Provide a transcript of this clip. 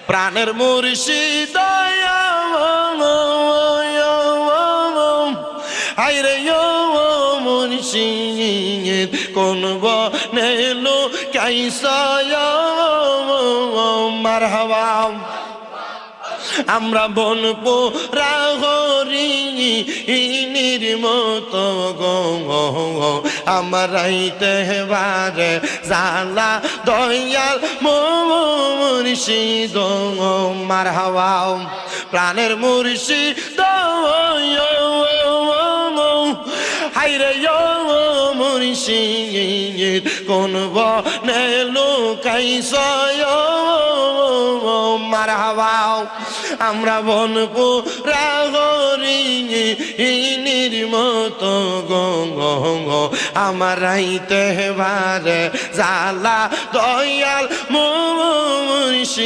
প্রাণের মুর্শিদ আইরে মুর্শিদ কোন বনে লুকাইছা মারহাবা আমরা বনপুরা হরিণীর মতো গো আমার রাইতে বারে জালা দয়াল মুর্শিদ মারহাবা প্রাণের মুর্শিদ হাইরে মুর্শিদ কোন বনে লুকাইছা মারহাবা আমরা বনপুরা হরিণীর মতো গো আমার রাইতে বারে জালা দয়াল মুর্শিদ